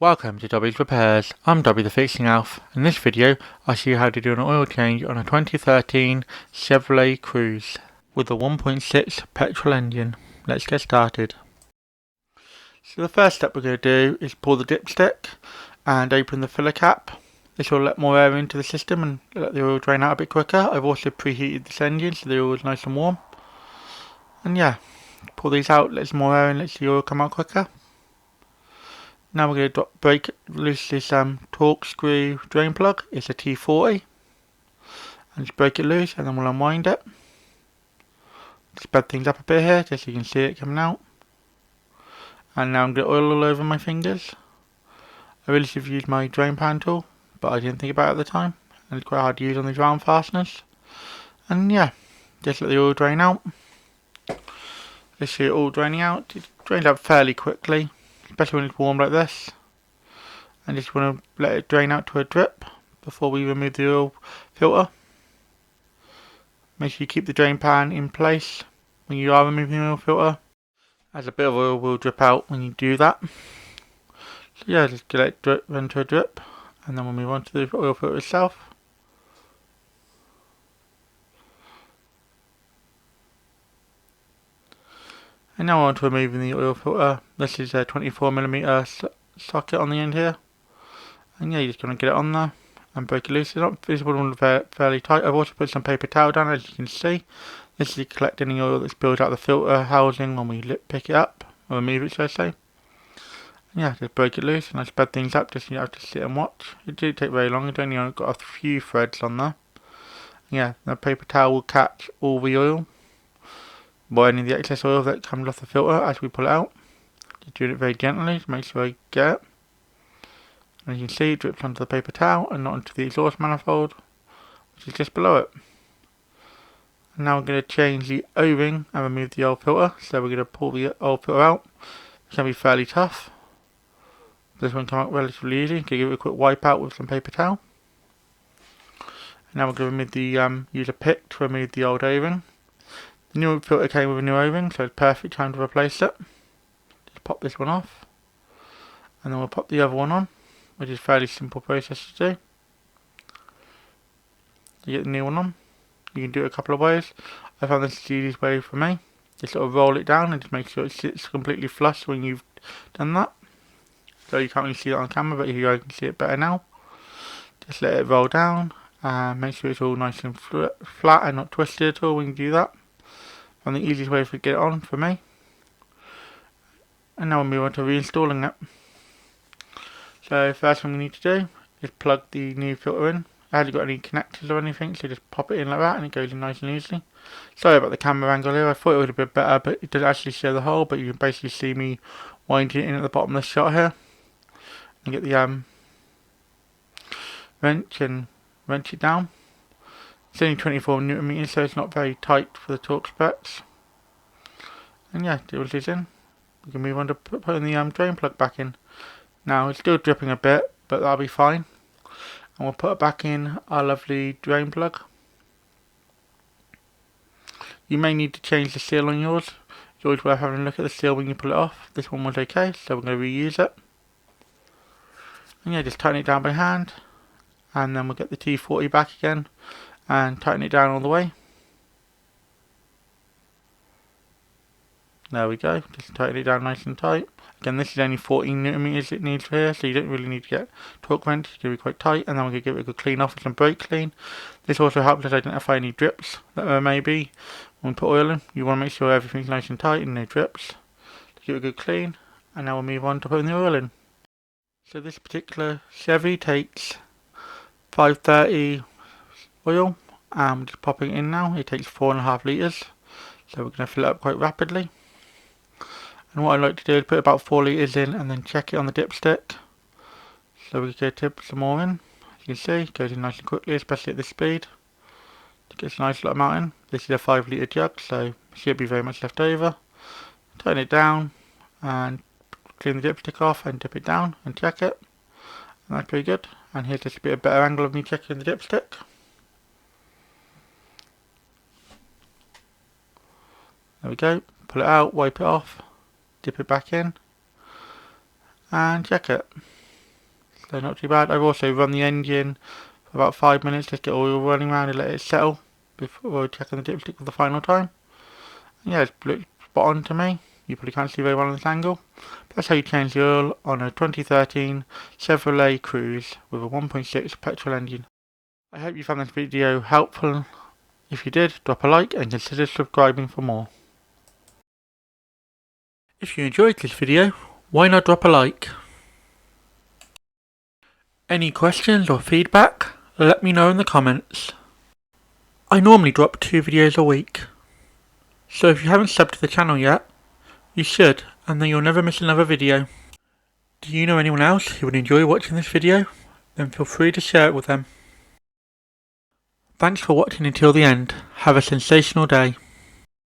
Welcome to Dobby's Repairs. I'm Dobby the Fixing Elf. In this video I'll show you how to do an oil change on a 2013 Chevrolet Cruze with a 1.6 petrol engine. Let's get started. So the first step we're going to do is pull the dipstick and open the filler cap. This will let more air into the system and let the oil drain out a bit quicker. I've also preheated this engine so the oil is nice and warm. And yeah, pull these out, let some more air in, let the oil come out quicker. Now we're going to break loose this torque screw drain plug. It's a T40. And just break it loose and then we'll unwind it. Spread things up a bit here just so you can see it coming out. And now I'm going to oil all over my fingers. I really should have used my drain pan tool, but I didn't think about it at the time. And it's quite hard to use on these round fasteners. And yeah, just let the oil drain out. Let's see it all draining out. It drains out fairly quickly, especially when it's warm like this. And just want to let it drain out to a drip before we remove the oil filter. Make sure you keep the drain pan in place when you are removing the oil filter, as a bit of oil will drip out when you do that. So yeah, just let it drip, run to a drip, and then we'll move on to the oil filter itself. And now on to removing the oil filter. This is a 24mm socket on the end here. And yeah, you're just going to get it on there and break it loose. It's not visible fairly tight. I've also put some paper towel down, as you can see. This is to collect any oil that's built out of the filter housing when we pick it up, or remove it, should I say. And yeah, just break it loose and I spread things up just so you have to sit and watch. It didn't take very long, it's only got a few threads on there. Yeah, the paper towel will catch all the oil, or any of the excess oil that comes off the filter as we pull it out. Just doing it very gently to make sure I get it. And you can see it drips onto the paper towel and not onto the exhaust manifold, which is just below it. And now we're going to change the O-ring and remove the oil filter. So we're going to pull the oil filter out. It can be fairly tough. This one came out relatively easy. Can give it a quick wipe out with some paper towel. And now we're going to remove the use a pick to remove the old O-ring. The new filter came with a new O-ring, so it's perfect time to replace it. Just pop this one off, and then we'll pop the other one on, which is a fairly simple process to do. You get the new one on. You can do it a couple of ways. I found this is the easiest way for me. Just sort of roll it down and just make sure it sits completely flush when you've done that. So you can't really see it on camera, but here you can see it better now. Just let it roll down and make sure it's all nice and flat and not twisted at all when you do that. And the easiest way to get it on for me. And now we'll move on to reinstalling it. So first thing we need to do is plug the new filter in. It hasn't got any connectors or anything, so just pop it in like that and it goes in nice and easily. Sorry about the camera angle here, I thought it would have been better, but it doesn't actually show the hole, but you can basically see me winding it in at the bottom of the shot here. And get the wrench and wrench it down. It's only 24 Newton meters, so it's not very tight for the torque specs. And yeah, it was in. We can move on to putting the drain plug back in. Now it's still dripping a bit, but that'll be fine. And we'll put back in our lovely drain plug. You may need to change the seal on yours. It's always worth having a look at the seal when you pull it off. This one was okay, so we're going to reuse it. And yeah, just tighten it down by hand. And then we'll get the T40 back again and tighten it down all the way. There we go, just tighten it down nice and tight. Again, this is only 14 Newton meters it needs for here, so you don't really need to get torque wrench. It's going to be quite tight, and then we're going to give it a good clean off with some brake clean. This also helps us identify any drips that there may be when we put oil in. You want to make sure everything's nice and tight and no drips. To give it a good clean, and now we'll move on to putting the oil in. So this particular Chevy takes 530 oil, and we're just popping it in now. It takes 4.5 litres, so we're going to fill it up quite rapidly. And what I like to do is put about 4 litres in and then check it on the dipstick. So we can tip some more in. As you can see, it goes in nice and quickly, especially at this speed. It gets a nice little amount in. This is a 5 litre jug, so should be very much left over. Turn it down and clean the dipstick off and dip it down and check it. And that's pretty good. And here's just a bit of better angle of me checking the dipstick. There we go. Pull it out, wipe it off, dip it back in, and check it. so not too bad. I've also run the engine for about 5 minutes, just get oil running around and let it settle before checking the dipstick for the final time. And yeah, it's spot on to me. You probably can't see very well on this angle. But that's how you change the oil on a 2013 Chevrolet Cruze with a 1.6 petrol engine. I hope you found this video helpful. If you did, drop a like and consider subscribing for more. If you enjoyed this video, why not drop a like? Any questions or feedback? Let me know in the comments. I normally drop 2 videos a week, so if you haven't subbed to the channel yet, you should, and then you'll never miss another video. Do you know anyone else who would enjoy watching this video? Then feel free to share it with them. Thanks for watching until the end. Have a sensational day.